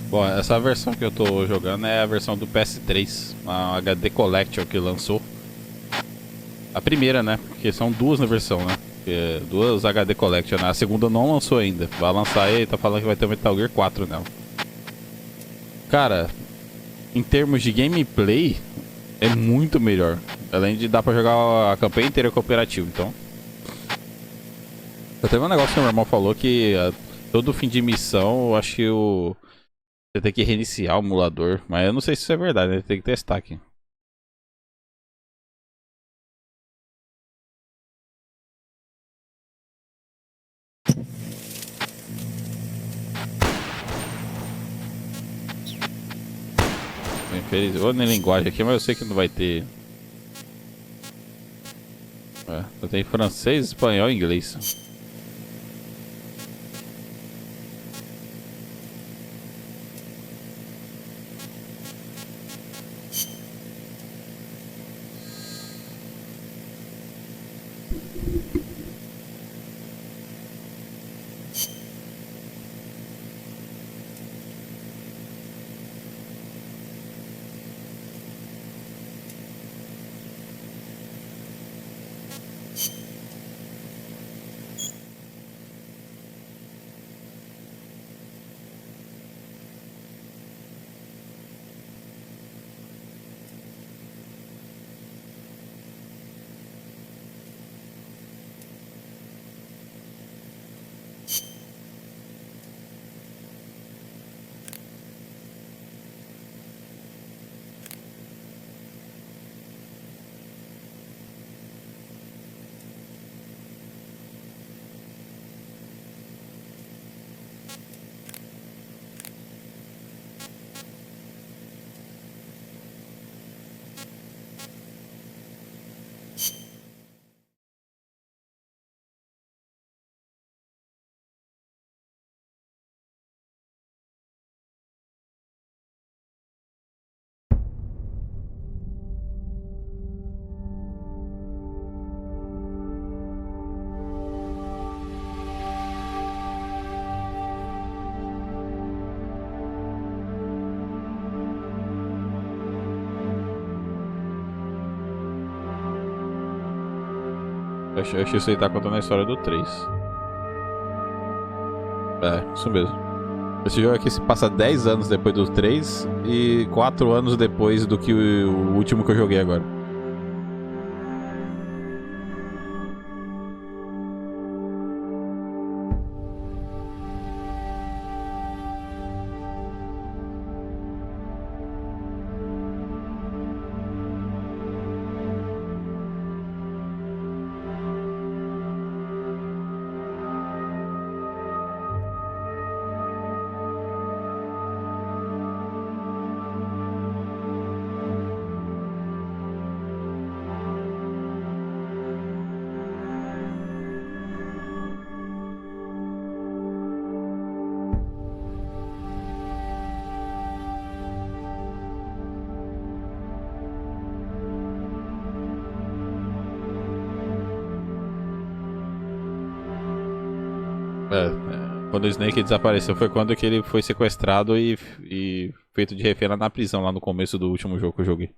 Bom, essa versão que eu tô jogando é a versão do PS3, a HD Collection que lançou. A primeira, né? Porque são duas na versão, né? Duas HD Collection, né? A segunda não lançou ainda. Vai lançar aí, tá falando que vai ter Metal Gear 4 nela. Cara, em termos de gameplay, é muito melhor. Além de dar pra jogar a campanha inteira cooperativo, então. Eu teve um negócio que o meu irmão falou que todo fim de missão, eu acho que você tem que reiniciar o emulador. Mas eu não sei se isso é verdade, né? Tem que testar aqui. Infeliz... Ou na linguagem aqui, mas eu sei que não vai ter. Só tem francês, espanhol e inglês. Eu acho que isso aí tá contando a história do 3. É, isso mesmo. Esse jogo aqui se passa 10 anos depois do 3 e 4 anos depois do que o último que eu joguei agora. Quando o Snake desapareceu foi quando que ele foi sequestrado e feito de refém lá na prisão, lá no começo do último jogo que eu joguei.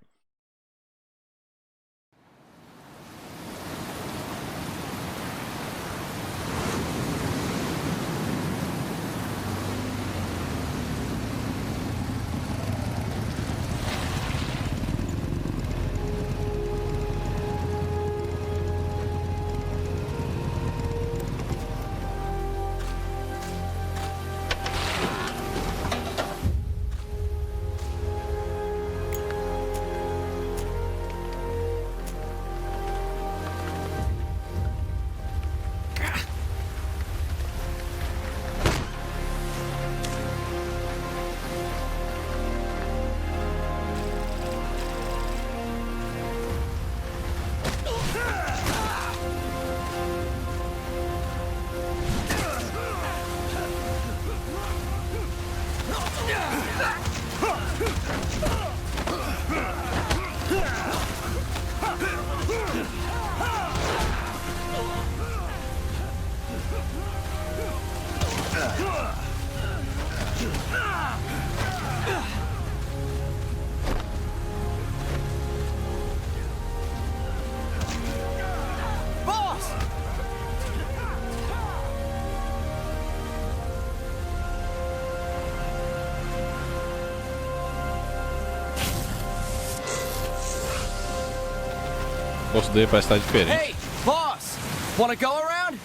O rosto dele parece estar diferente. Hey, boss! Wanna go around?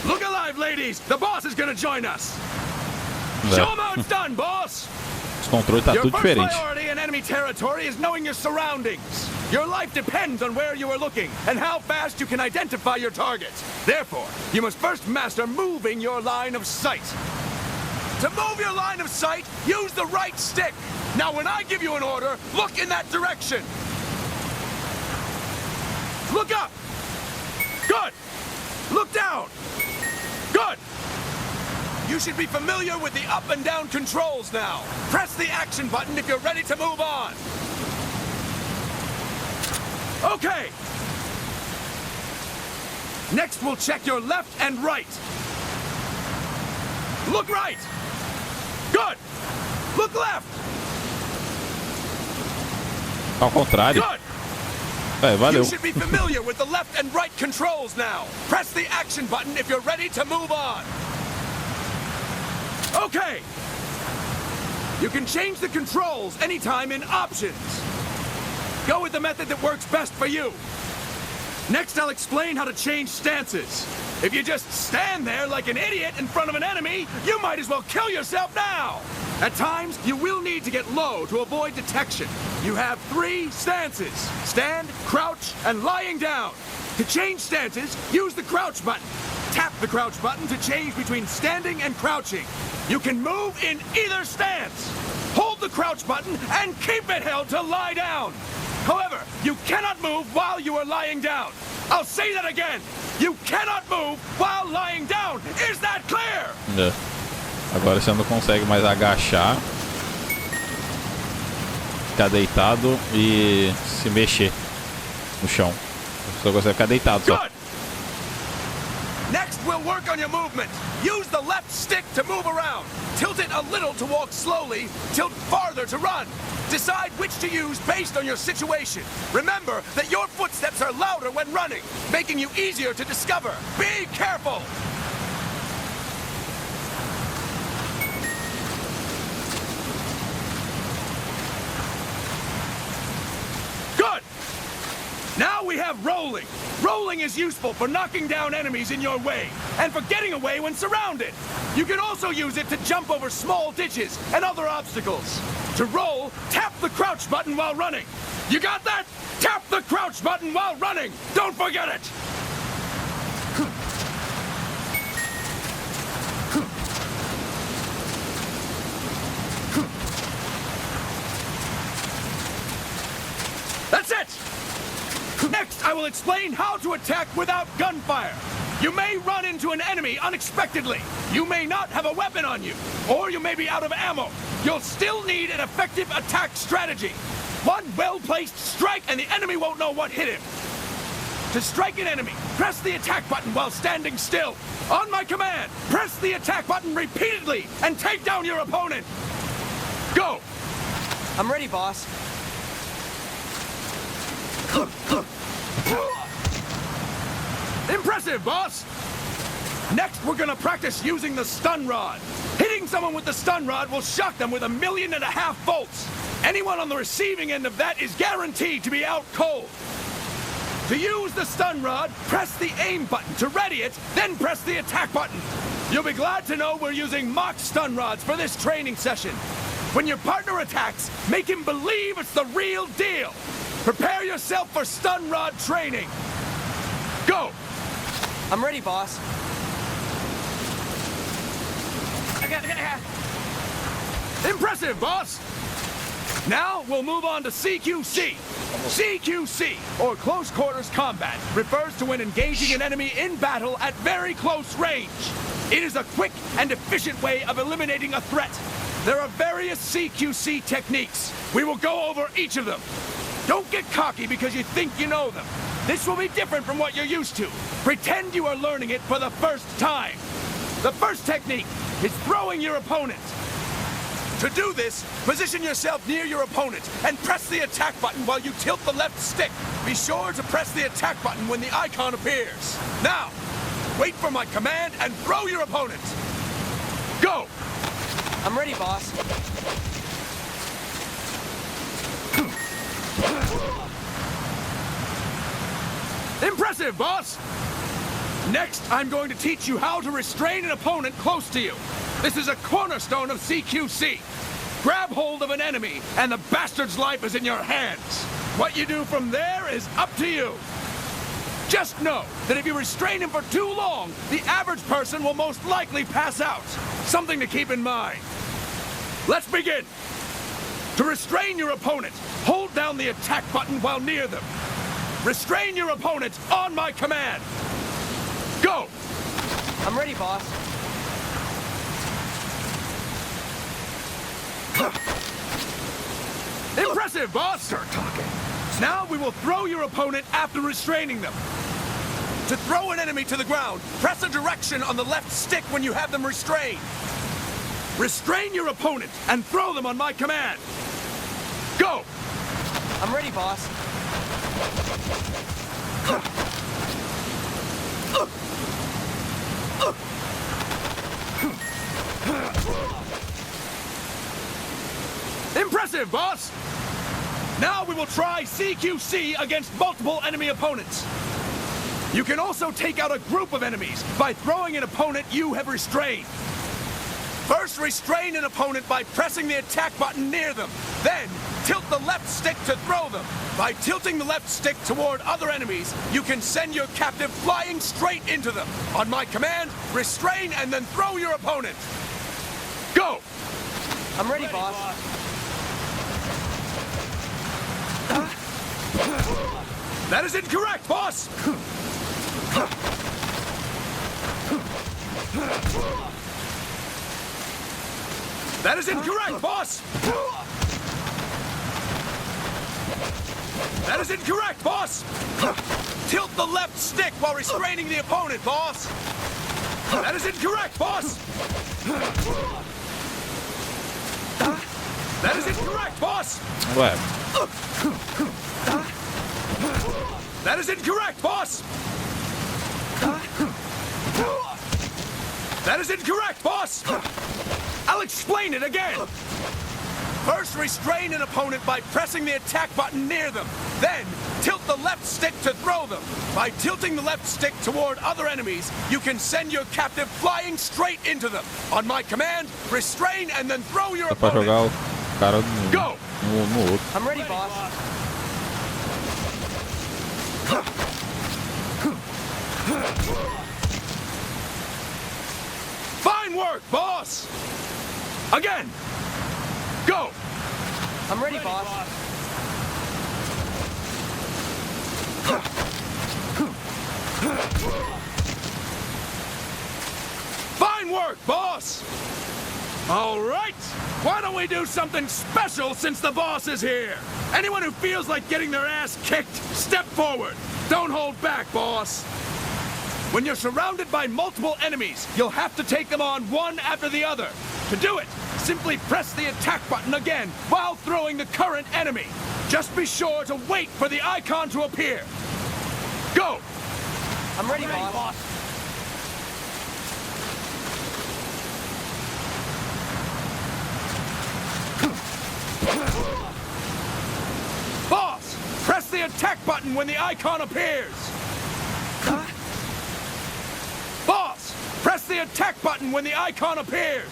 Look alive, ladies! The boss is gonna join us! Show him how it's done, boss! Os controles tá Your tudo first diferente. priority in enemy territory is knowing your surroundings. Your life depends on where you are looking and how fast you can identify your targets. Therefore, you must first master moving your line of sight. To move your line of sight, use the right stick. Now, when I give you an order, look in that direction. Look up. Good. Look down. Good. You should be familiar with the up and down controls now. Press the action button if you're ready to move on. Okay. Next, we'll check your left and right. Look right. Good. Look left. Ao contrário. Good. Valeu. You should be familiar with the left and right controls now. Press the action button if you're ready to move on. Okay. You can change the controls anytime in options. Go with the method that works best for you. Next, I'll explain how to change stances. If you just stand there like an idiot in front of an enemy, you might as well kill yourself now. At times, you will need to get low to avoid detection. You have 3 stances: stand, crouch, and lying down. To change stances, use the crouch button. Tap the crouch button to change between standing and crouching. You can move in either stance. Hold the crouch button and keep it held to lie down. However, you cannot move while you are lying down. I'll say that again. You cannot move while lying down. Is that clear? É. Agora você não consegue mais agachar, ficar deitado e se mexer no chão. Você só consegue ficar deitado só. Good. Next, we'll work on your movement. Use the left stick to move around. Tilt it a little to walk slowly. Tilt farther to run. Decide which to use based on your situation. Remember that your footsteps are louder when running, making you easier to discover. Be careful. Good. Now we have rolling. Rolling is useful for knocking down enemies in your way and for getting away when surrounded. You can also use it to jump over small ditches and other obstacles. To roll, tap the crouch button while running. You got that? Tap the crouch button while running. Don't forget it. That's it. Next, I will explain how to attack without gunfire. You may run into an enemy unexpectedly. You may not have a weapon on you, or you may be out of ammo. You'll still need an effective attack strategy. One well-placed strike and the enemy won't know what hit him. To strike an enemy, press the attack button while standing still. On my command, press the attack button repeatedly and take down your opponent. Go! I'm ready, boss. Impressive, boss! Next, we're gonna practice using the stun rod. Hitting someone with the stun rod will shock them with 1.5 million volts. Anyone on the receiving end of that is guaranteed to be out cold. To use the stun rod, press the aim button to ready it, then press the attack button. You'll be glad to know we're using mock stun rods for this training session. When your partner attacks, make him believe it's the real deal. Prepare yourself for stun rod training. Go! I'm ready, boss. Impressive, boss! Now we'll move on to CQC. CQC, or Close Quarters Combat, refers to when engaging an enemy in battle at very close range. It is a quick and efficient way of eliminating a threat. There are various CQC techniques. We will go over each of them. Don't get cocky because you think you know them. This will be different from what you're used to. Pretend you are learning it for the first time. The first technique is throwing your opponent. To do this, position yourself near your opponent and press the attack button while you tilt the left stick. Be sure to press the attack button when the icon appears. Now, wait for my command and throw your opponent. Go! I'm ready, boss. Impressive, boss! Next, I'm going to teach you how to restrain an opponent close to you. This is a cornerstone of CQC. Grab hold of an enemy, and the bastard's life is in your hands. What you do from there is up to you. Just know that if you restrain him for too long, the average person will most likely pass out. Something to keep in mind. Let's begin. To restrain your opponent, hold down the attack button while near them. Restrain your opponent on my command. Go! I'm ready, boss. Impressive, boss! Start talking. Now we will throw your opponent after restraining them. To throw an enemy to the ground, press a direction on the left stick when you have them restrained. Restrain your opponent and throw them on my command. Go! I'm ready, boss. Impressive, boss! Now we will try CQC against multiple enemy opponents. You can also take out a group of enemies by throwing an opponent you have restrained. First, restrain an opponent by pressing the attack button near them. Then, tilt the left stick to throw them. By tilting the left stick toward other enemies, you can send your captive flying straight into them. On my command, restrain and then throw your opponent. Go! I'm ready, boss. That is incorrect, boss! That is incorrect, boss! That is incorrect, boss! Tilt the left stick while restraining the opponent, boss! That is incorrect, boss! That is incorrect, boss! Ué, That is incorrect, boss! That is incorrect, boss! I'll explain it again! First, restrain an opponent by pressing the attack button near them. Then, tilt the left stick to throw them. By tilting the left stick toward other enemies, you can send your captive flying straight into them. On my command, restrain and then throw your dá pra jogar opponent. o cara Go! no outro. I'm ready, boss. Fine work, boss! Again! Go! I'm ready, boss. Fine work, boss! All right! Why don't we do something special since the boss is here? Anyone who feels like getting their ass kicked, step forward. Don't hold back, boss. When you're surrounded by multiple enemies, you'll have to take them on one after the other. To do it, simply press the attack button again while throwing the current enemy. Just be sure to wait for the icon to appear. Go! I'm ready, boss. Boss, press the attack button when the icon appears. Boss, press the attack button when the icon appears.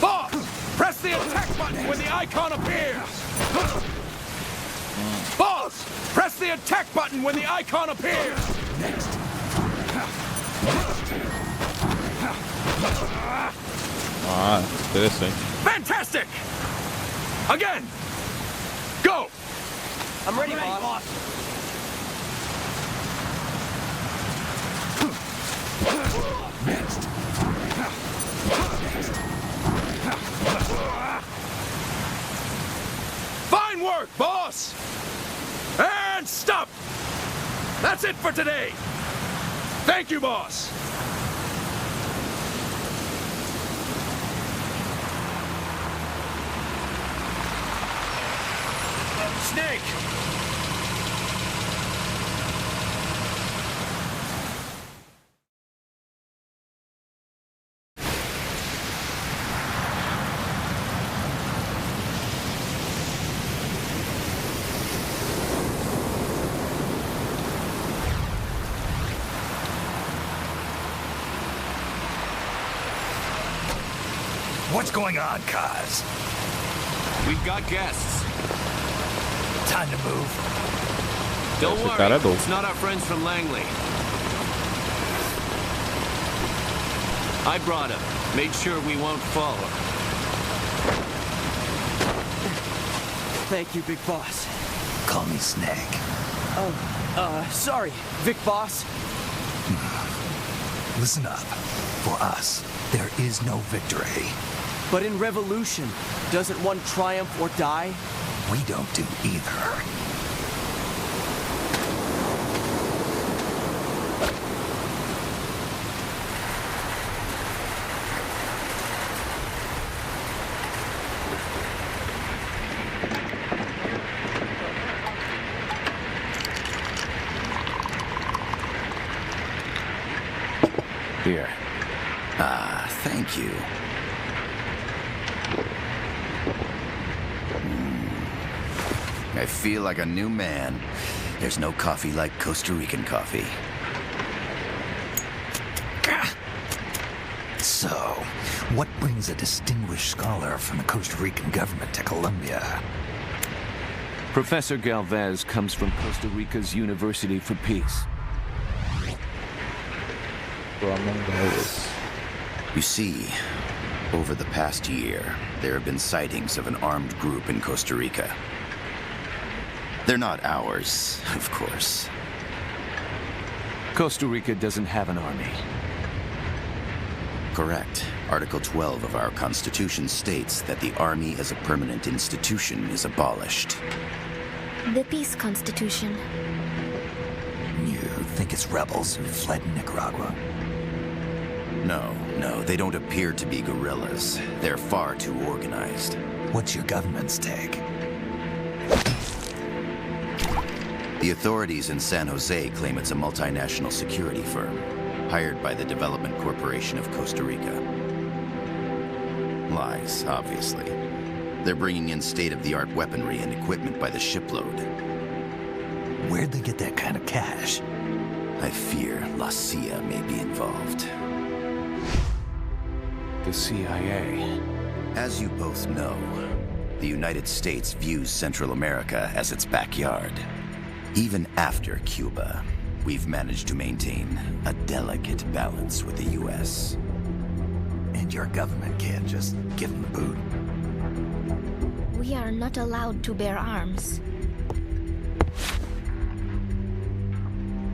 Boss, press the attack button when the icon appears. Boss, press the attack button when the icon appears. Ah, interessante. Fantastic! Again! Go! I'm ready, boss. Fine work, boss! And stop! That's it for today! Thank you, boss! Snake! What's going on, Kaz? We've got guests. Time to move. Don't Esse worry, cara é doido. it's not our friends from Langley. I brought him. Made sure we won't fall. Thank you, Big Boss. Call me Snake. Sorry, Vic Boss. Listen up. For us, there is no victory. But in Revolution, doesn't one triumph or die? We don't do either. Here. Thank you. I feel like a new man. There's no coffee like Costa Rican coffee. So, what brings a distinguished scholar from the Costa Rican government to Colombia? Professor Galvez comes from Costa Rica's University for Peace. You see, over the past year, there have been sightings of an armed group in Costa Rica. They're not ours, of course. Costa Rica doesn't have an army. Correct. Article 12 of our Constitution states that the Army as a permanent institution is abolished. The Peace Constitution. You think it's rebels who fled Nicaragua? No, they don't appear to be guerrillas. They're far too organized. What's your government's take? The authorities in San Jose claim it's a multinational security firm, hired by the Development Corporation of Costa Rica. Lies, obviously. They're bringing in state-of-the-art weaponry and equipment by the shipload. Where'd they get that kind of cash? I fear La CIA may be involved. The CIA. As you both know, the United States views Central America as its backyard. Even after Cuba, we've managed to maintain a delicate balance with the U.S. And your government can't just give them the boot? We are not allowed to bear arms.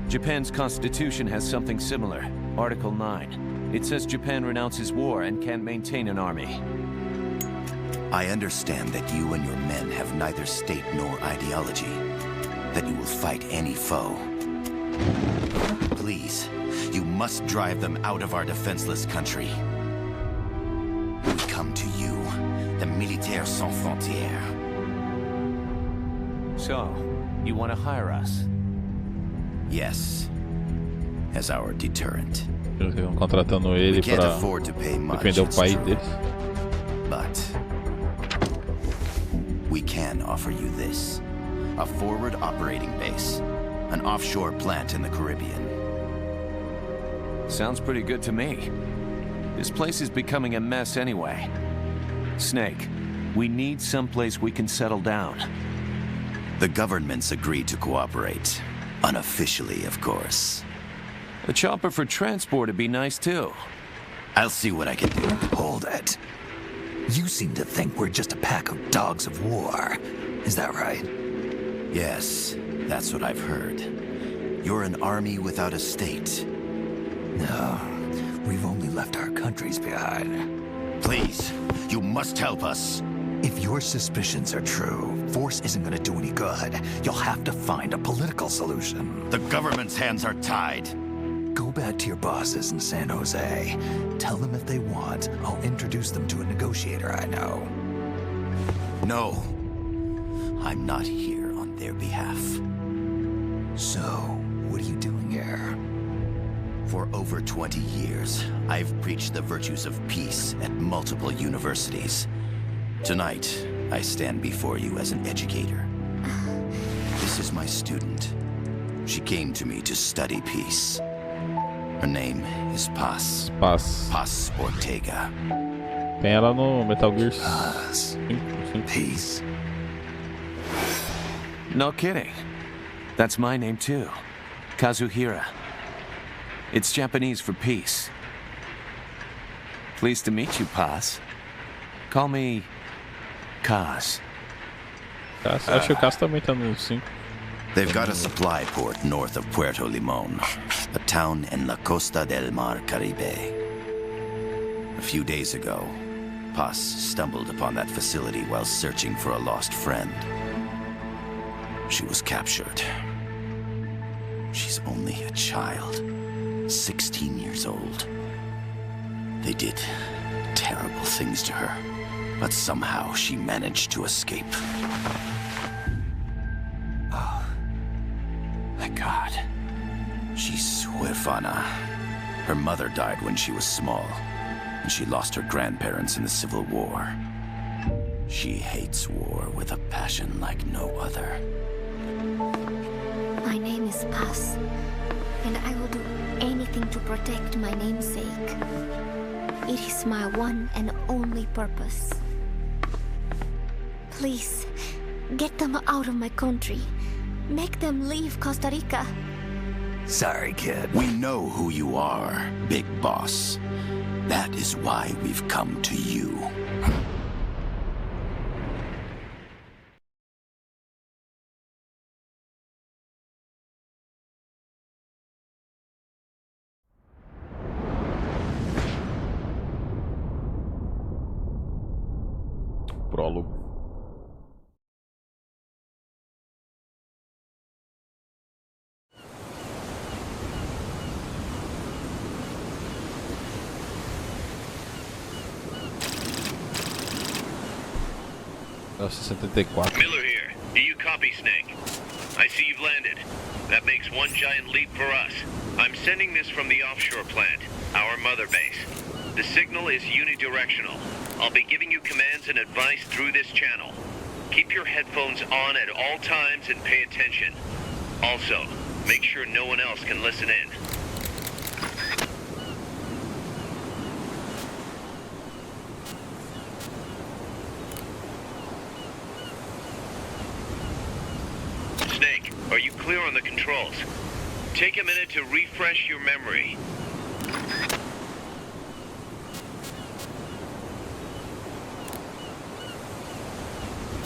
Japan's constitution has something similar. Article 9. It says Japan renounces war and can't maintain an army. I understand that you and your men have neither state nor ideology. That you will fight any foe. Please, you must drive them out of our defenseless country. We come to you, the Militaires Sans Frontières. So, you want to hire us? Yes, as our deterrent. Eles estão contratando ele We can't pra afford to pay much, defender o it's país true. deles. But we can offer you this. A forward operating base. An offshore plant in the Caribbean. Sounds pretty good to me. This place is becoming a mess anyway. Snake, we need someplace we can settle down. The governments agreed to cooperate. Unofficially, of course. A chopper for transport would be nice too. I'll see what I can do. Hold it. You seem to think we're just a pack of dogs of war. Is that right? Yes, that's what I've heard. You're an army without a state. No, we've only left our countries behind. Please, you must help us. If your suspicions are true, force isn't going to do any good. You'll have to find a political solution. The government's hands are tied. Go back to your bosses in San Jose. Tell them if they want, I'll introduce them to a negotiator I know. No. I'm not here on their behalf. So, what are you doing here? For over 20 years, I've preached the virtues of peace at multiple universities. Tonight, I stand before you as an educator. This is my student. She came to me to study peace. Her name is Paz. Paz. Paz Ortega. Tem ela no Metal Gear Paz. 5. Peace. No kidding. That's my name too. Kazuhira. It's Japanese for peace. Pleased to meet you, Paz. Call me Kaz. Acho que o Cass também tá no 5. They've got a supply port north of Puerto Limon, a town in la Costa del Mar Caribe. A few days ago, Paz stumbled upon that facility while searching for a lost friend. She was captured. She's only a child, 16 years old. They did terrible things to her, but somehow she managed to escape. My God. She's huérfana. Her mother died when she was small, and she lost her grandparents in the Civil War. She hates war with a passion like no other. My name is Paz, and I will do anything to protect my namesake. It is my one and only purpose. Please, get them out of my country. Make them leave Costa Rica. Sorry, kid. We know who you are, Big Boss. That is why we've come to you. Prólogo. É o 64. Miller here. Do you copy, Snake? I see you've landed. That makes one giant leap for us. I'm sending this from the offshore plant, our mother base. The signal is unidirectional. I'll be giving you commands and advice through this channel. Keep your headphones on at all times and pay attention. Also, make sure no one else can listen in. Snake, are you clear on the controls? Take a minute to refresh your memory.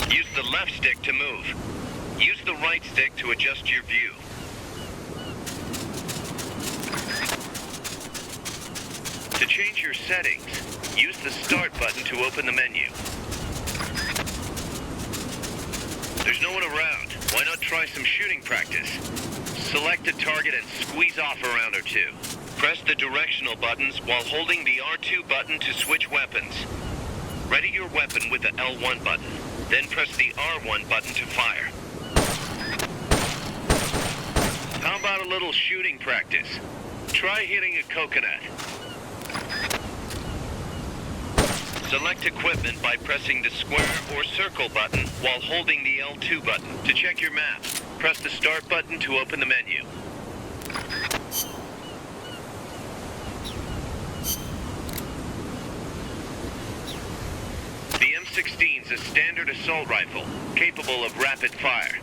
Use the left stick to move. Use the right stick to adjust your view. To change your settings, use the Start button to open the menu. There's no one around. Why not try some shooting practice? Select a target and squeeze off a round or two. Press the directional buttons while holding the R2 button to switch weapons. Ready your weapon with the L1 button. Then press the R1 button to fire. How about a little shooting practice? Try hitting a coconut. Select equipment by pressing the square or circle button while holding the L2 button. To check your map, press the Start button to open the menu. The M16's a standard assault rifle, capable of rapid fire.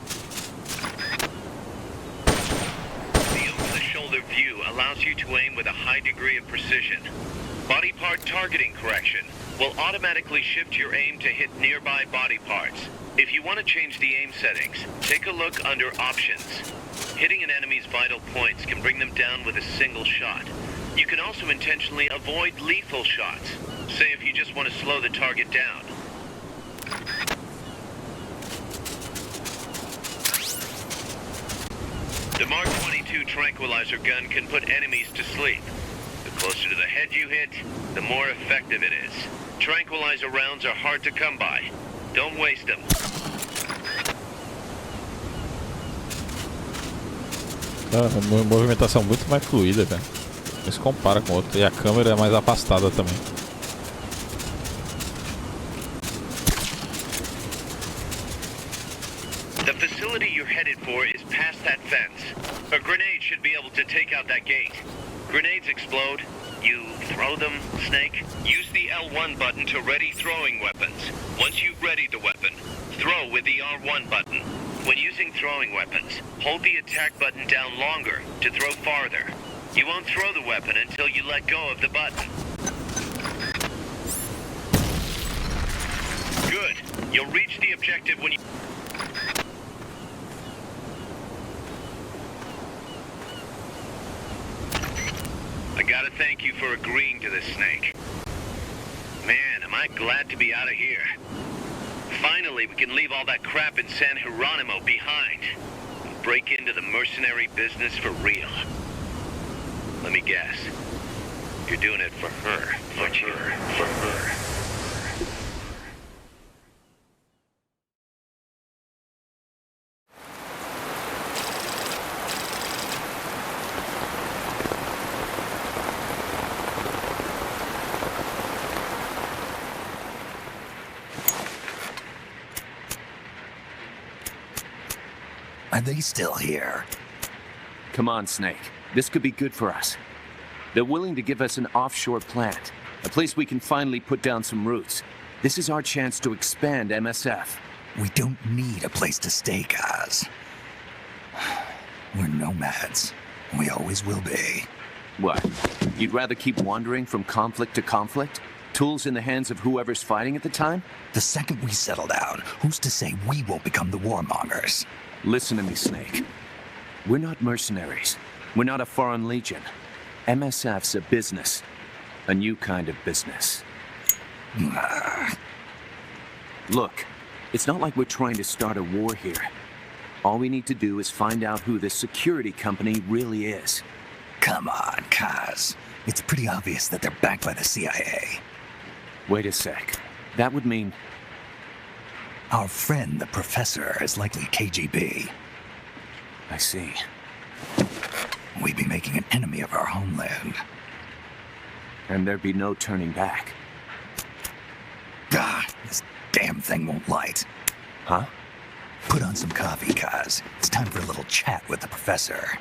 The over-the-shoulder view allows you to aim with a high degree of precision. Body part targeting correction will automatically shift your aim to hit nearby body parts. If you want to change the aim settings, take a look under Options. Hitting an enemy's vital points can bring them down with a single shot. You can also intentionally avoid lethal shots, say if you just want to slow the target down. The Mark 22 2 tranquilizer gun can put enemies to sleep. The closer to the head you hit, the more effective it is. Tranquilizer rounds are hard to come by. Don't waste them. Uma movimentação muito mais fluida, cara. Não se compara com o outro. E a câmera é mais afastada também. The facility you're headed for is past that fence. A grenade should be able to take out that gate. Grenades explode. You throw them, Snake. Use the L1 button to ready throwing weapons. Once you've readied the weapon, throw with the R1 button. When using throwing weapons, hold the attack button down longer to throw farther. You won't throw the weapon until you let go of the button. Good. You'll reach the objective when you... I gotta thank you for agreeing to this, Snake. Man, am I glad to be out of here. Finally, we can leave all that crap in San Geronimo behind and break into the mercenary business for real. Let me guess. You're doing it for her, aren't you? For her. Are they still here? Come on, Snake. This could be good for us. They're willing to give us an offshore plant, a place we can finally put down some roots. This is our chance to expand MSF. We don't need a place to stay, guys. We're nomads. We always will be. What? You'd rather keep wandering from conflict to conflict? Tools in the hands of whoever's fighting at the time? The second we settle down, who's to say we won't become the warmongers? Listen to me, Snake. We're not mercenaries. We're not a foreign legion. MSF's a business. A new kind of business. Look, it's not like we're trying to start a war here. All we need to do is find out who this security company really is. Come on, Kaz. It's pretty obvious that they're backed by the CIA. Wait a sec. That would mean... Our friend, the professor, is likely KGB. I see. We'd be making an enemy of our homeland. And there'd be no turning back. Ah, this damn thing won't light. Huh? Put on some coffee, Kaz. It's time for a little chat with the professor.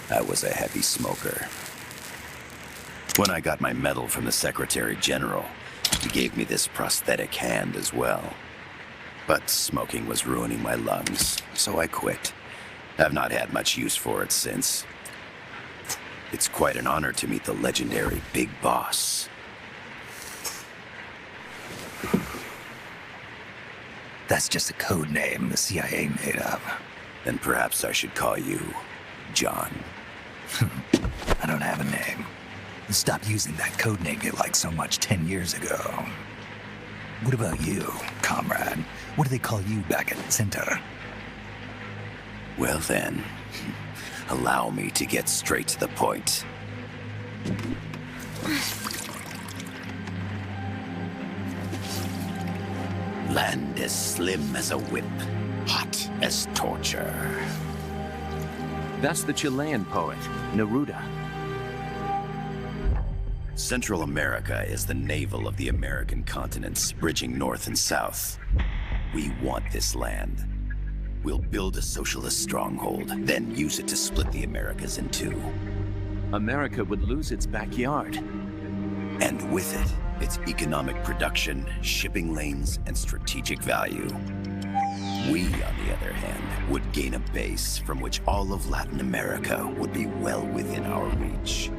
I was a heavy smoker. When I got my medal from the Secretary General, he gave me this prosthetic hand as well. But smoking was ruining my lungs, so I quit. I've not had much use for it since. It's quite an honor to meet the legendary Big Boss. That's just a code name the CIA made up. Then perhaps I should call you John. I don't have a name. Stop using that code name you liked so much 10 years ago. What about you, comrade? What do they call you back at Center? Well then, allow me to get straight to the point. Land as slim as a whip, hot as torture. That's the Chilean poet, Neruda. Central America is the navel of the American continents, bridging north and south. We want this land. We'll build a socialist stronghold, then use it to split the Americas in two. America would lose its backyard. And with it, its economic production, shipping lanes, and strategic value. We, on the other hand, would gain a base from which all of Latin America would be well within our reach.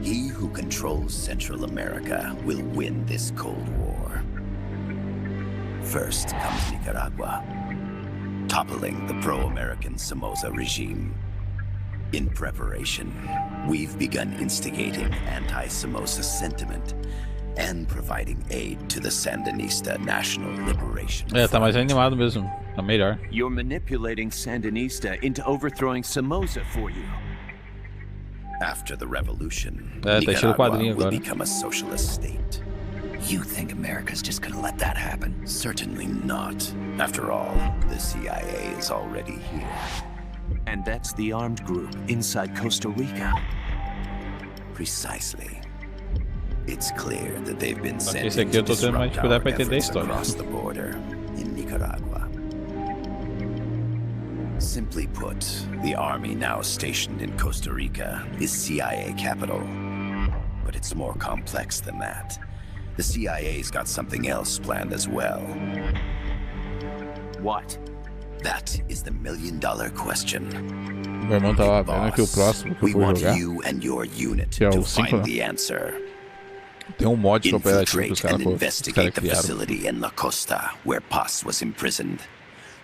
He who controls Central America will win this Cold War. First comes Nicaragua. toppling the pro-American Somoza regime. In preparation, we've begun instigating anti-Somoza sentiment and providing aid to the Sandinista National Liberation É, tá mais Front. animado mesmo. Tá melhor. You're manipulating Sandinista into overthrowing Somoza for you. After the revolution, É, tá estilo Nicaragua quadrinho will agora. become a socialist state. You think America's just gonna let that happen? Certainly not. After all, the CIA is already here. And that's the armed group inside Costa Rica. Precisely. It's clear that they've been Só que sent esse aqui in eu to tô tendo mais disrupt dificuldade our pra entender a efforts história. across the border in Nicaragua. Simply put, the army now stationed in Costa Rica is CIA capital. But it's more complex than that. The CIA's got something else planned as well. What? That is the million-dollar question. Meu irmão tava Big vendo que o boss, próximo que eu we for want jogar you and your unit Que é to o cinco, find né? the answer. tem um mod cooperativo que os Infiltrate and caras investigate the criaram. facility in La Costa where Paz was imprisoned.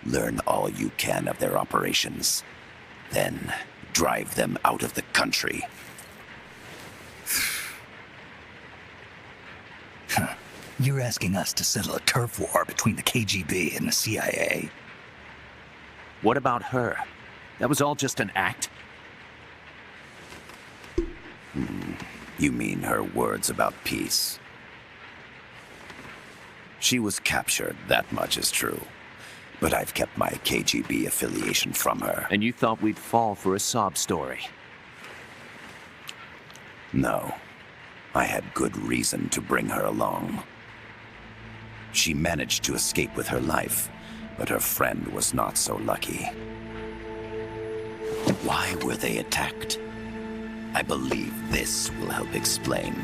Learn all you can of their operations. Then drive them out of the country. You're asking us to settle a turf war between the KGB and the CIA. What about her? That was all just an act? You mean her words about peace? She was captured, that much is true. But I've kept my KGB affiliation from her. And you thought we'd fall for a sob story? No. I had good reason to bring her along. She managed to escape with her life, but her friend was not so lucky. Why were they attacked? I believe this will help explain.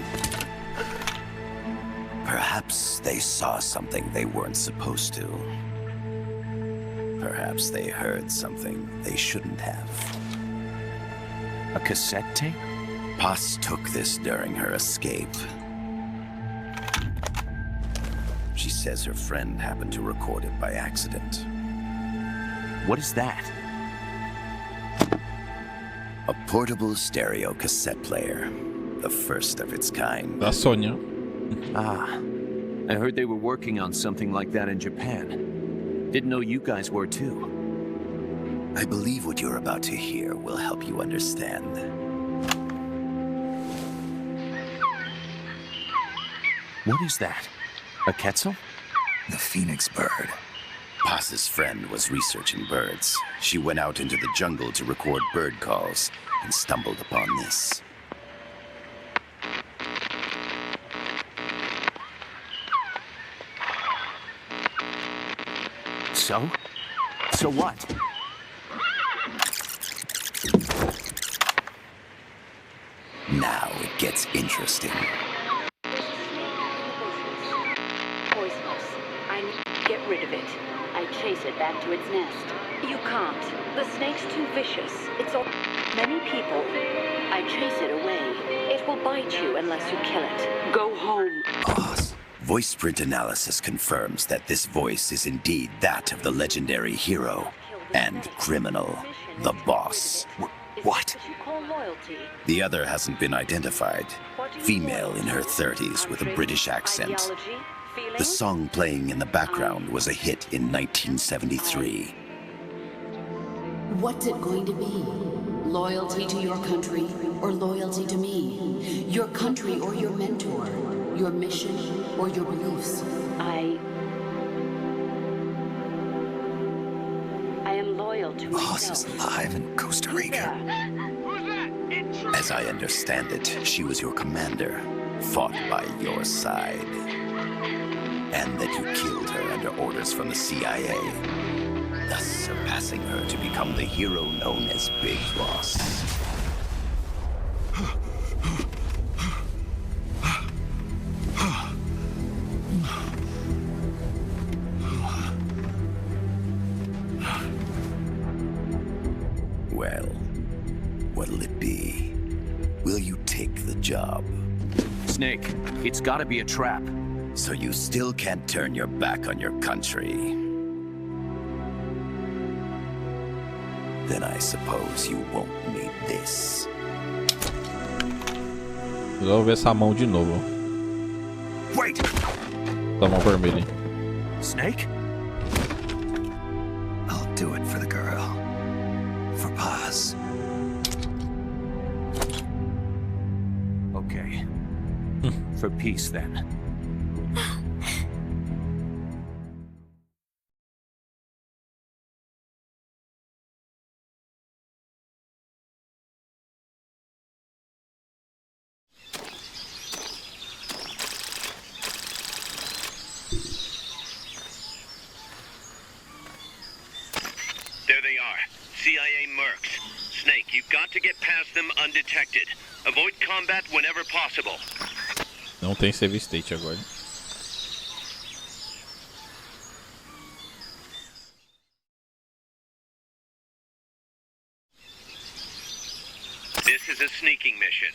Perhaps they saw something they weren't supposed to. Perhaps they heard something they shouldn't have. A cassette tape? Paz took this during her escape. She says her friend happened to record it by accident. What is that? A portable stereo cassette player. The first of its kind. Da Sônia. Ah, I heard they were working on something like that in Japan. Didn't know you guys were too. I believe what you're about to hear will help you understand. What is that? A Quetzal? The Phoenix bird. Paz's friend was researching birds. She went out into the jungle to record bird calls and stumbled upon this. So? So what? Now it gets interesting. Poisonous. I need to get rid of it. I chase it back to its nest. You can't. The snake's too vicious. It's all many people. I chase it away. It will bite you unless you kill it. Go home. Paz. Voice print analysis confirms that this voice is indeed that of the legendary hero and criminal, the boss. What? You call loyalty. The other hasn't been identified. Female in her 30s with a British accent. Ideology? Feeling? The song playing in the background was a hit in 1973. What's it going to be? Loyalty to your country or loyalty to me? Your country or your mentor? Your mission or your beliefs? I am loyal to Boss myself. is alive in Costa Rica. As I understand it, she was your commander, fought by your side. And that you killed her under orders from the CIA, thus surpassing her to become the hero known as Big Boss. Well, what'll it be? Will you take the job? Snake, it's gotta be a trap. So you still can't turn your back on your country? Then I suppose you won't need this. Vou ver essa mão de novo. Wait! Da mão vermelha. Snake? I'll do it for the girl. For Paz. Okay. For peace, then. There they are. CIA mercs. Snake, you've got to get past them undetected. Avoid combat whenever possible. Não tem save state agora. This is a sneaking mission.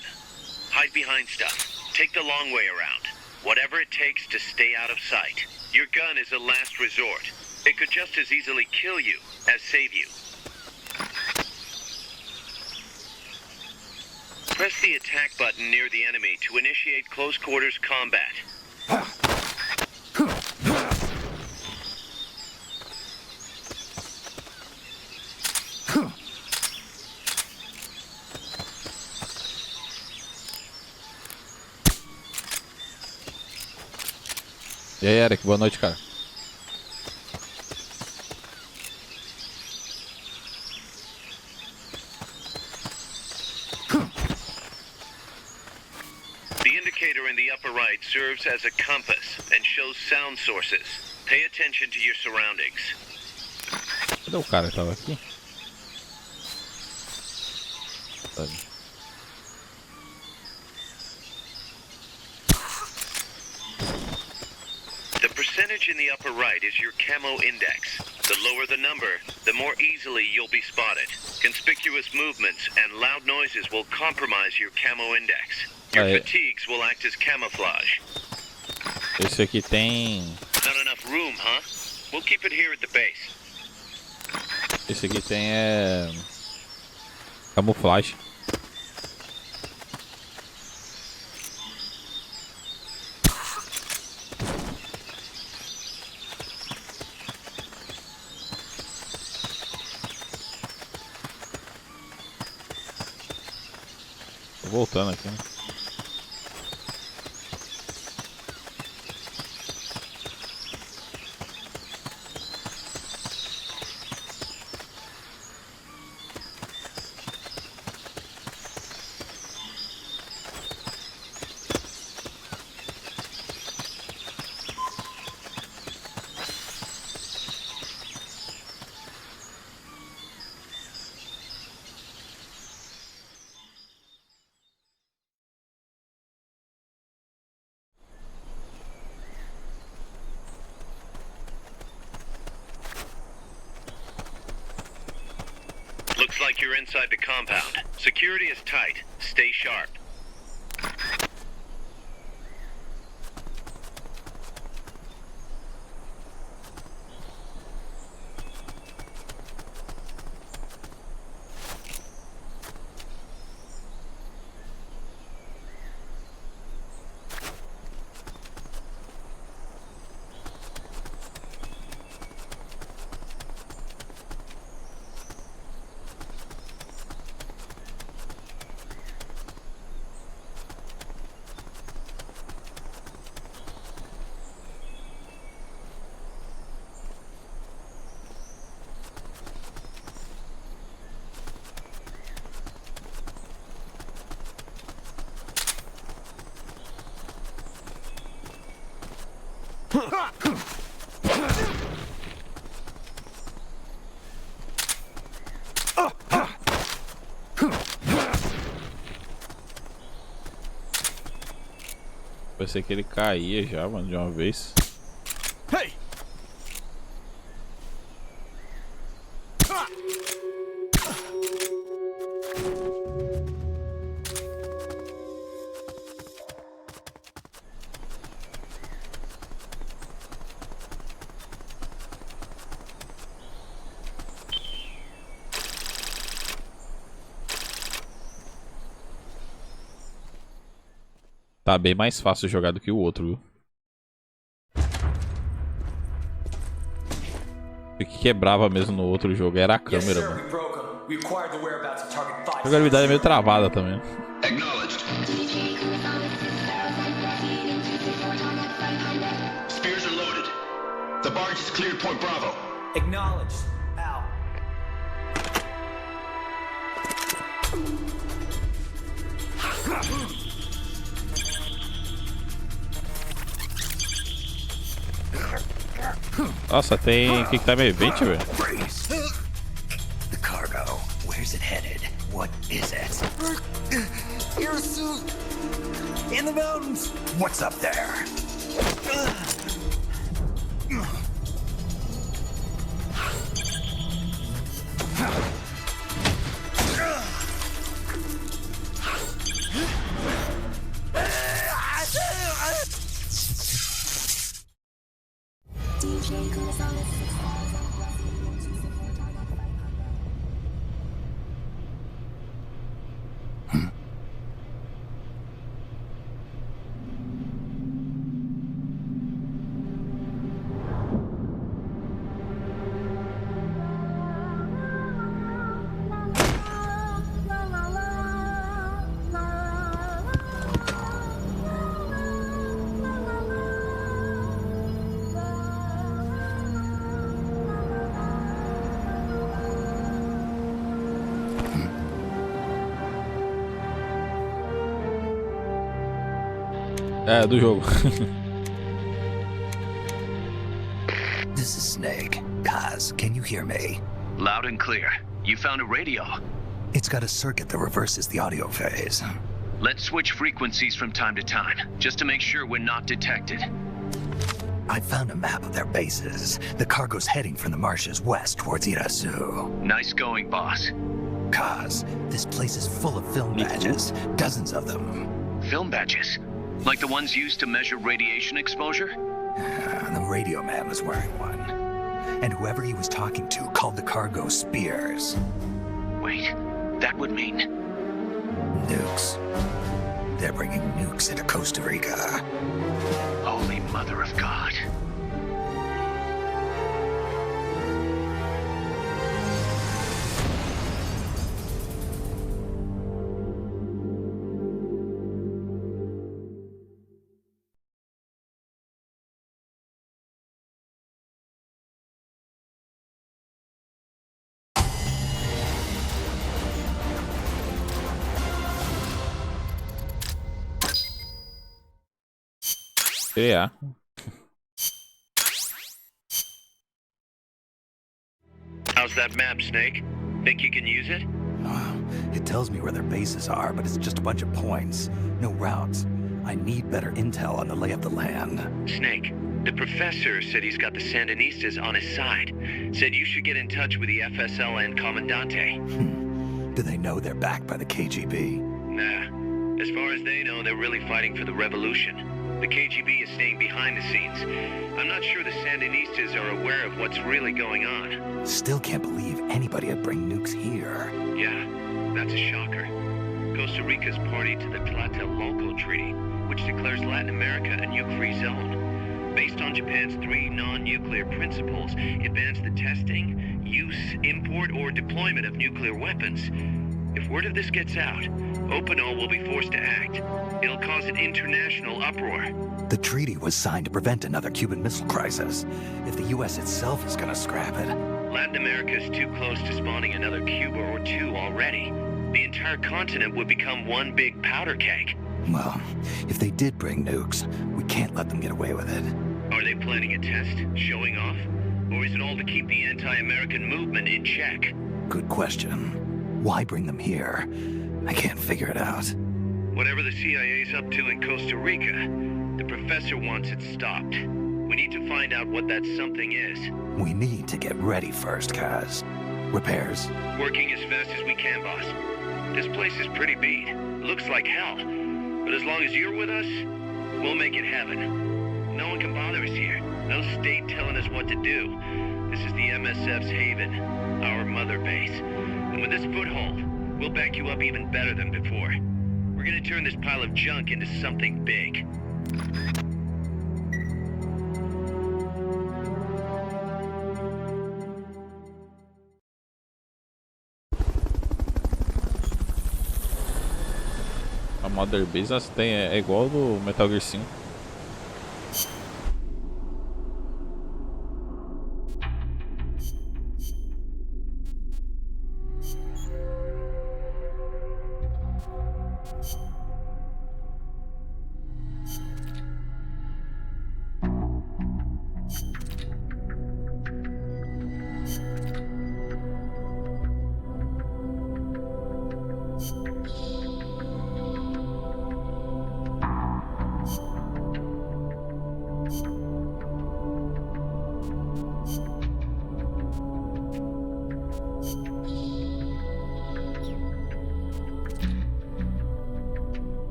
Hide behind stuff. Take the long way around. Whatever it takes to stay out of sight. Your gun is a last resort. It could just as easily kill you as save you. Press the attack button near the enemy to initiate close quarters combat. E aí, Eric, boa noite, cara. The indicator in the upper right serves as a compass and shows sound sources. Pay attention to your surroundings. Cadê o cara que tava aqui? Sabe. The percentage in the upper right is your camo index. The lower the number, the more easily you'll be spotted. Conspicuous movements and loud noises will compromise your camo index. Your fatigues will act as camouflage. Esse aqui tem... Not enough room, huh? We'll keep it here at the base. Esse aqui tem camuflagem. Tô voltando aqui, né? Looks like you're inside the compound. Security is tight. Stay sharp. Pensei que ele caía já, mano, de uma vez. Hey! Tá bem mais fácil jogar do que o outro, viu? O que quebrava mesmo no outro jogo era a câmera, mano. A jogabilidade é meio travada também. Spears are loaded. The barge is cleared Point Bravo. Acknowledged. Out. Nossa, tem Quick Time Event, velho. The cargo. Where's it headed? What is it? Your suit. In the mountains. What's up there? É, do jogo. This is Snake. Kaz, can you hear me? Loud and clear. You found a radio. It's got a circuit that reverses the audio phase. Let's switch frequencies from time to time, just to make sure we're not detected. I found a map of their bases. The cargo's heading from the marshes west towards Irasu. Nice going, boss. Kaz, this place is full of film badges. Dozens of them. Film badges? Like the ones used to measure radiation exposure? The radio man was wearing one. And whoever he was talking to called the cargo Spears. Wait, that would mean... Nukes. They're bringing nukes into Costa Rica. Holy Mother of God. Yeah. How's that map, Snake? Think you can use it? It tells me where their bases are, but it's just a bunch of points. No routes. I need better intel on the lay of the land. Snake, the professor said he's got the Sandinistas on his side. Said you should get in touch with the FSL and Comandante. Do they know they're backed by the KGB? Nah. As far as they know, they're really fighting for the revolution. The KGB is staying behind the scenes. I'm not sure the Sandinistas are aware of what's really going on. Still can't believe anybody would bring nukes here. Yeah, that's a shocker. Costa Rica's party to the Tlatelolco Treaty, which declares Latin America a nuke-free zone. Based on Japan's 3 non-nuclear principles, it bans the testing, use, import, or deployment of nuclear weapons. If word of this gets out, Opano will be forced to act. It'll cause an international uproar. The treaty was signed to prevent another Cuban Missile Crisis. If the U.S. itself is gonna scrap it... Latin America is too close to spawning another Cuba or two already. The entire continent would become one big powder keg. Well, if they did bring nukes, we can't let them get away with it. Are they planning a test, showing off? Or is it all to keep the anti-American movement in check? Good question. Why bring them here? I can't figure it out. Whatever the CIA's up to in Costa Rica, the professor wants it stopped. We need to find out what that something is. We need to get ready first, Kaz. Repairs? Working as fast as we can, boss. This place is pretty beat. Looks like hell. But as long as you're with us, we'll make it heaven. No one can bother us here. No state telling us what to do. This is the MSF's haven, our mother base. And with this foothold, we'll back you up even better than before. We're We're gonna turn this pile of junk into something big. A Mother Base é igual ao do Metal Gear 5.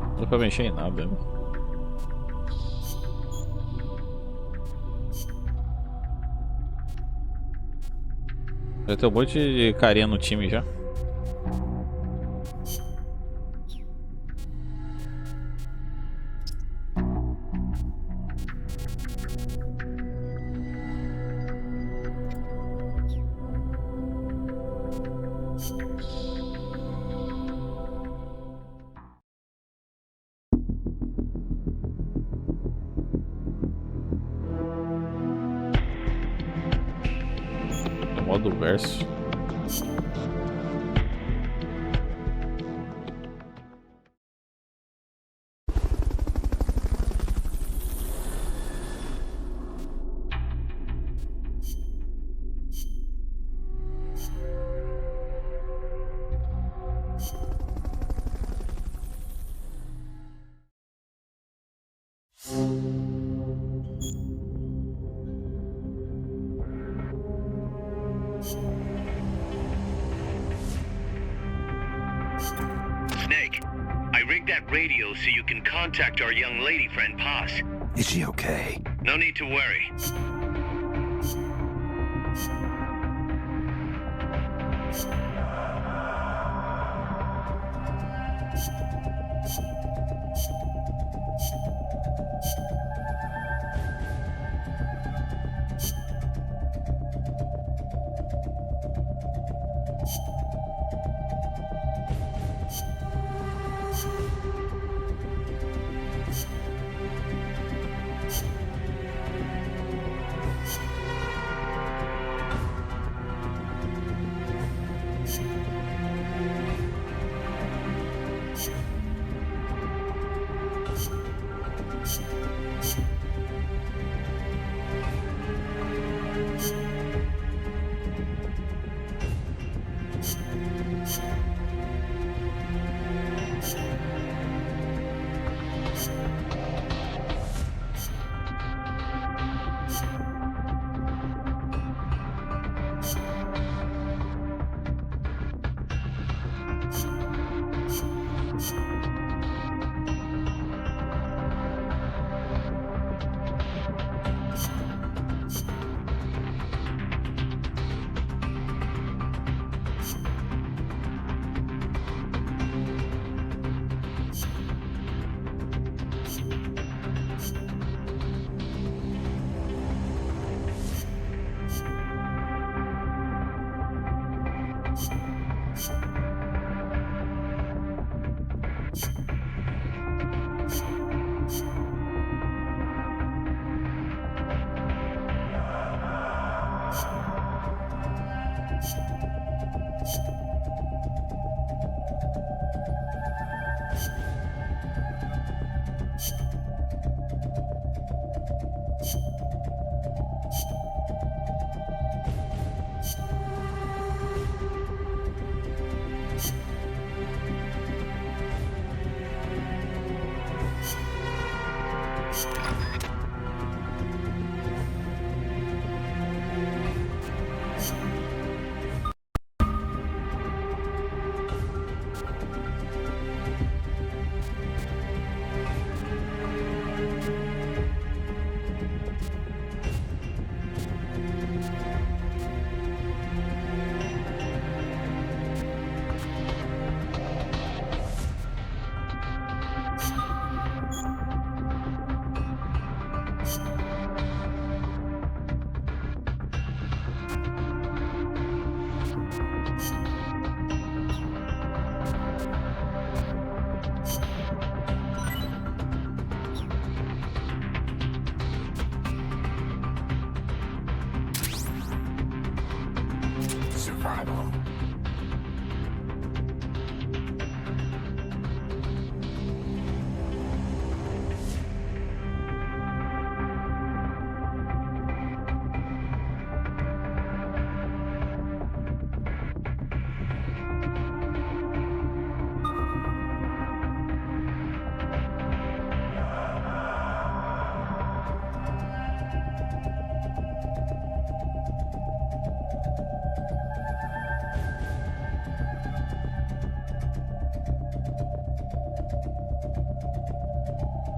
Não dá pra mexer em nada, né? Já tem um monte de carinha no time já. Modo verso. Snake, I rigged that radio so you can contact our young lady friend Paz. Is she okay? No need to worry.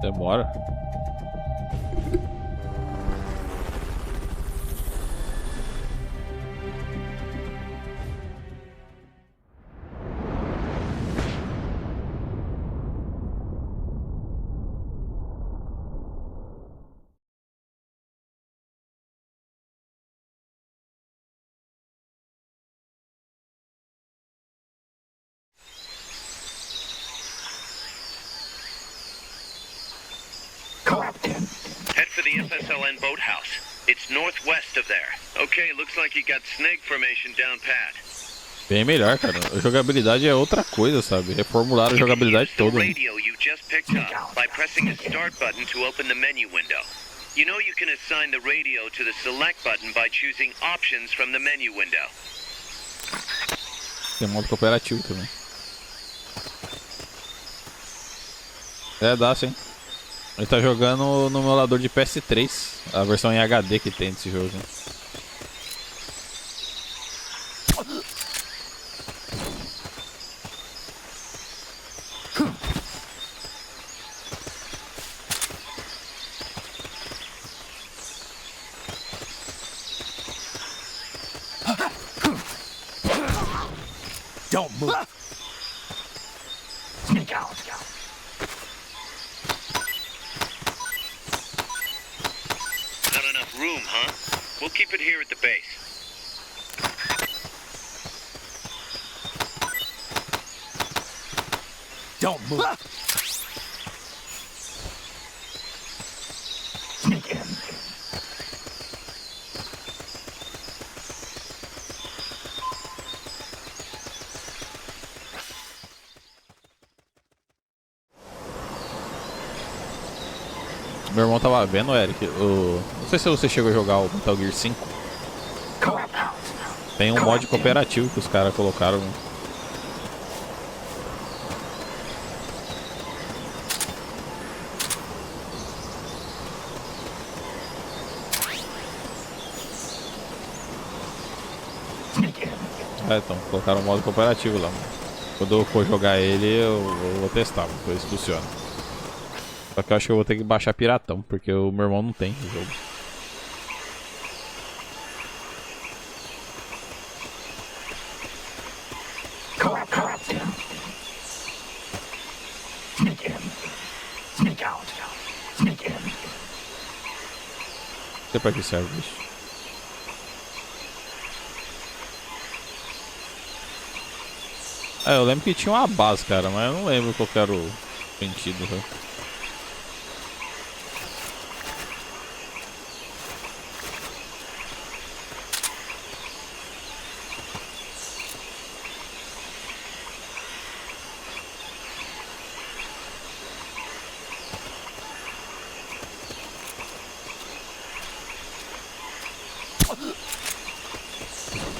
Demora. Head for the FSLN boathouse. It's northwest of there. Okay, looks like you got snake formation down pat. Bem melhor, cara. A jogabilidade é outra coisa, sabe? Reformularam a jogabilidade toda. The radio you just picked up by pressing the start button to open the menu window. You know you can assign the radio to the select button by choosing options from the menu window. Tem modo cooperativo também. É, dá sim. Ele tá jogando no emulador de PS3, a versão em HD que tem desse jogo. Don't move. Sneak out. Not enough room, huh? We'll keep it here at the base. Don't move. Sneak in. Meu irmão tava vendo, Eric, não sei se você chegou a jogar o Metal Gear 5. Tem um mod cooperativo que os caras colocaram. É, então, colocaram um modo cooperativo lá. Quando eu for jogar ele, eu vou testar, depois funciona. Só que eu acho que eu vou ter que baixar piratão, porque o meu irmão não tem o jogo. Sneak in. Sneak out. Sneak in. Não sei pra que serve, bicho. Eu lembro que tinha uma base, cara, mas eu não lembro qual que era o sentido, né?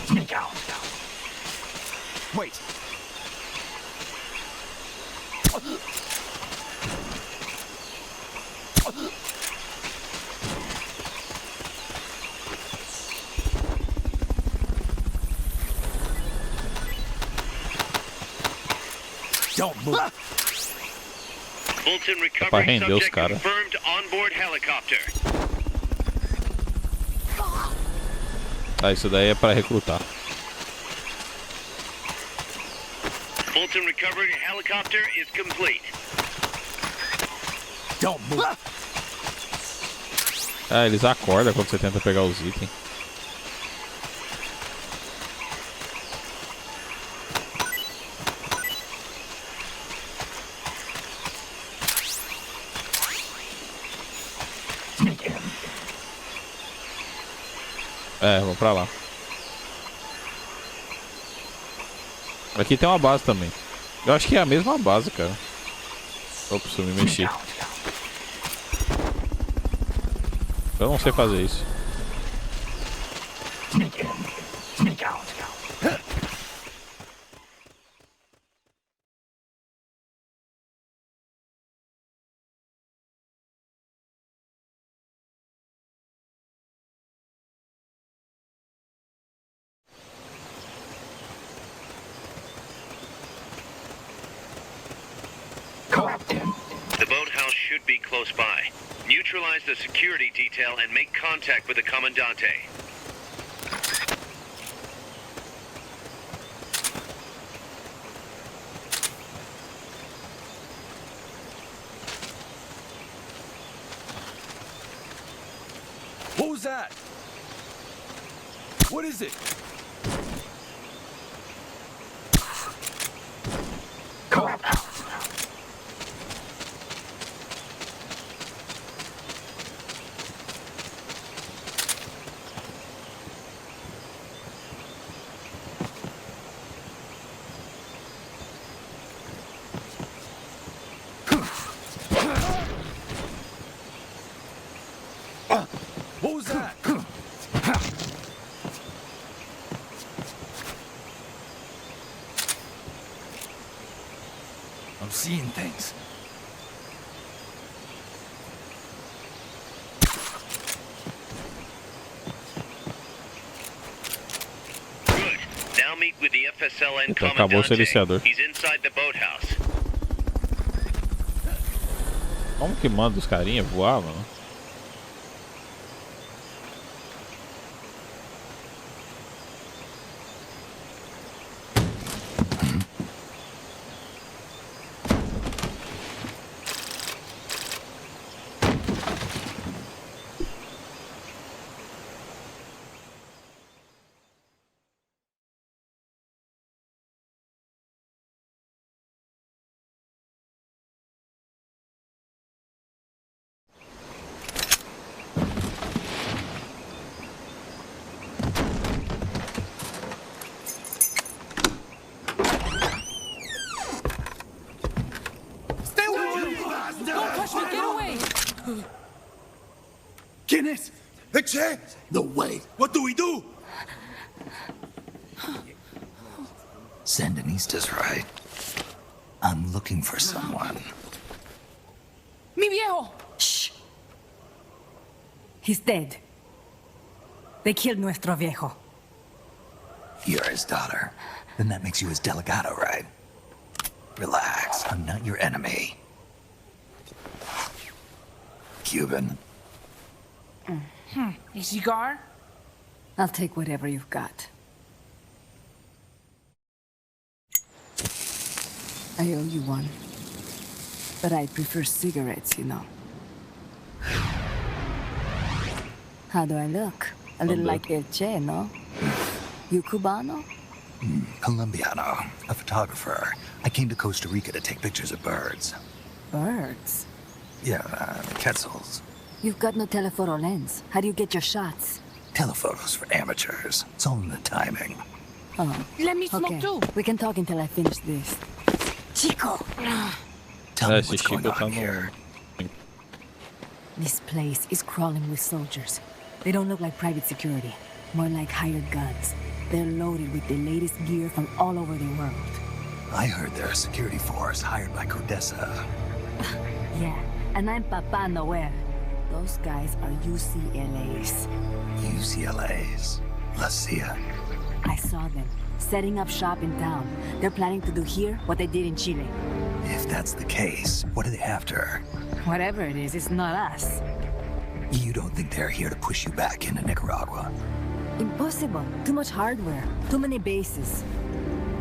Sneak out. Wait. Don't move. Fulton Pra recovery render os subject caras. confirmed onboard helicopter. Ah, isso daí é pra recrutar. Fulton recovery helicopter is complete. Don't move. Ah, eles acordam quando você tenta pegar os itens. Sneak in. Vamos pra lá. Aqui tem uma base também. Eu acho que é a mesma base, cara. Ops, eu me mexi. Eu não sei fazer isso. Sneak in. Sneak out. The boathouse should be close by. Neutralize the security detail and make contact with the Comandante. What was that? What is it? What was that? I'm seeing things. Good. Now meet with the FSLN Então acabou o silenciador. He's inside the boathouse. Como que manda os carinha voar, mano? ¿Quién es? Che? No way. What do we do? Sandinista's right. I'm looking for someone. Mi viejo! Shh. He's dead. They killed nuestro viejo. You're his daughter. Then that makes you his delegado, right? Relax. I'm not your enemy. Cuban. A cigar? I'll take whatever you've got. I owe you one. But I prefer cigarettes, you know. How do I look? A little like El Che, no? You Cubano? Colombiano. A photographer. I came to Costa Rica to take pictures of birds. Birds? Yeah, quetzals. You've got no telephoto lens. How do you get your shots? Telephotos for amateurs. It's all in the timing. Oh. Let me smoke too. We can talk until I finish this. Chico! Tell me what's going on here. This place is crawling with soldiers. They don't look like private security. More like hired guns. They're loaded with the latest gear from all over the world. I heard they're a security force hired by Codesa. Yeah, and I'm Papa Noel. Those guys are UCLA's. UCLA's? La CIA? I saw them, setting up shop in town. They're planning to do here what they did in Chile. If that's the case, what are they after? Whatever it is, it's not us. You don't think they're here to push you back into Nicaragua? Impossible. Too much hardware. Too many bases.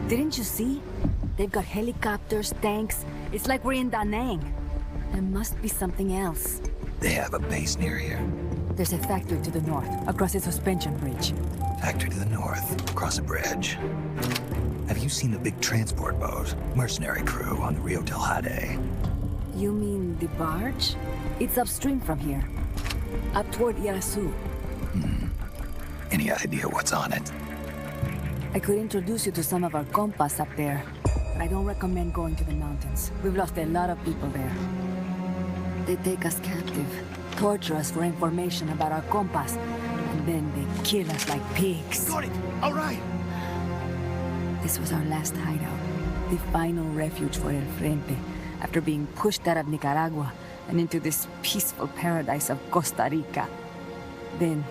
Didn't you see? They've got helicopters, tanks. It's like we're in Da Nang. There must be something else. They have a base near here? There's a factory to the north, across a suspension bridge. Factory to the north, across a bridge. Have you seen the big transport boat? Mercenary crew on the Rio del Jade. You mean the barge? It's upstream from here. Up toward Irasu. Any idea what's on it? I could introduce you to some of our compas up there, but I don't recommend going to the mountains. We've lost a lot of people there. They take us captive, torture us for information about our compas, and then they kill us like pigs. Got it! All right! This was our last hideout, the final refuge for El Frente, after being pushed out of Nicaragua and into this peaceful paradise of Costa Rica. Then,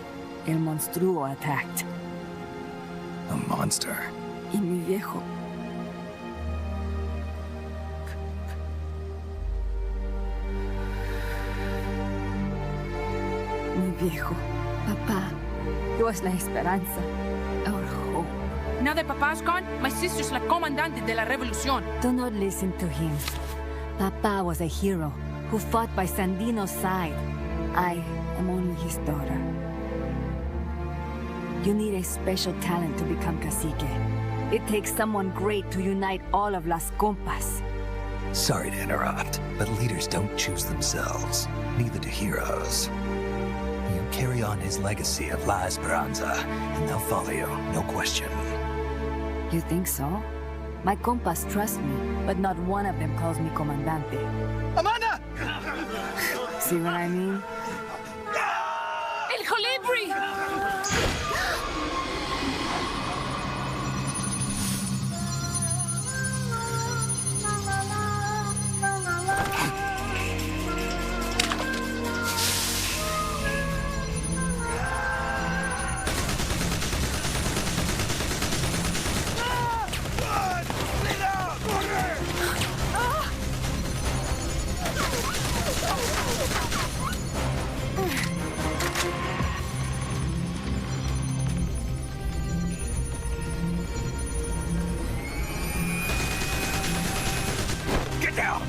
El Monstruo attacked. A monster? Y mi viejo. viejo. Papa. He was la esperanza. Our hope. Now that Papa's gone, my sister's la comandante de la revolución. Do not listen to him. Papa was a hero who fought by Sandino's side. I am only his daughter. You need a special talent to become cacique. It takes someone great to unite all of Las Compas. Sorry to interrupt, but leaders don't choose themselves. Neither do heroes. You carry on his legacy of La Esperanza, and they'll follow you, no question. You think so? My compas trust me, but not one of them calls me Comandante. Amanda! See what I mean? El Colibri! Get down!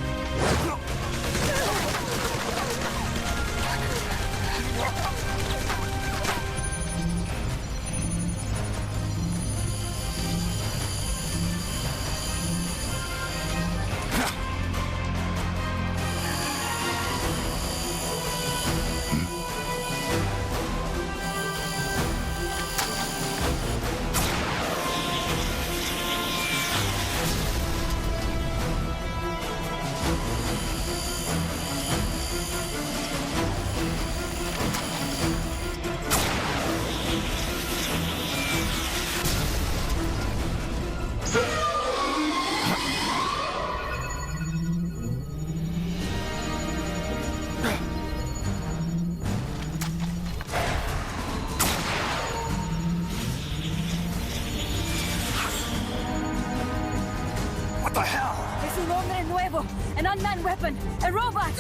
What the hell? Es un hombre nuevo, an unmanned weapon, a robot!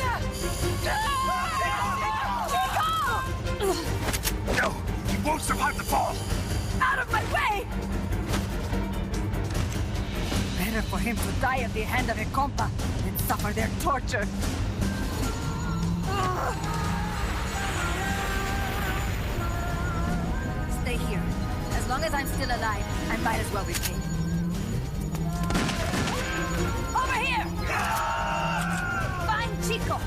No! He won't survive the fall! Out of my way! Better for him to die at the hand of a compa than suffer their torture. Stay here. As long as I'm still alive, I might as well be king. Over here! Fine, Chico!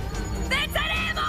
¡Venceremos!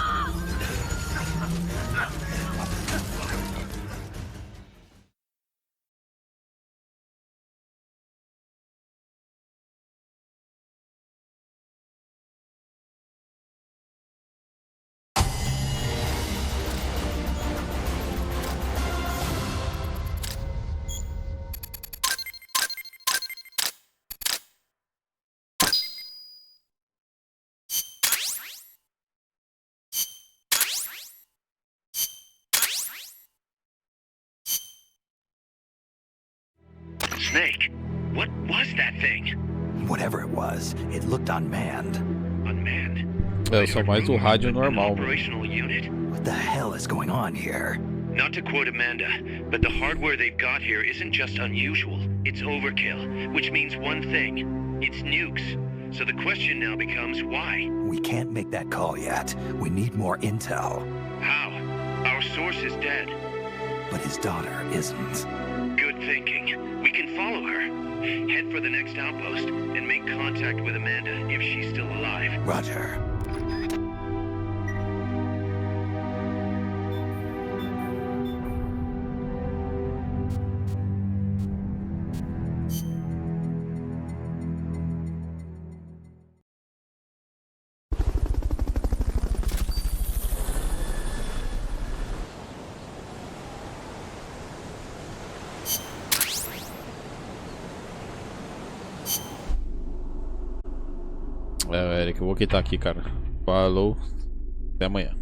Snake, what was that thing? Whatever it was, it looked unmanned. Unmanned? Eu sou mais o rádio normal. Operational unit? What the hell is going on here? Not to quote Amanda, but the hardware they've got here isn't just unusual, it's overkill, which means one thing, it's nukes. So the question now becomes why? We can't make that call yet. We need more intel. How? Our source is dead. But his daughter isn't. Good thinking. We can follow her. Head for the next outpost and make contact with Amanda if she's still alive. Roger. É, Eric, eu vou quitar aqui, cara. Falou. Até amanhã.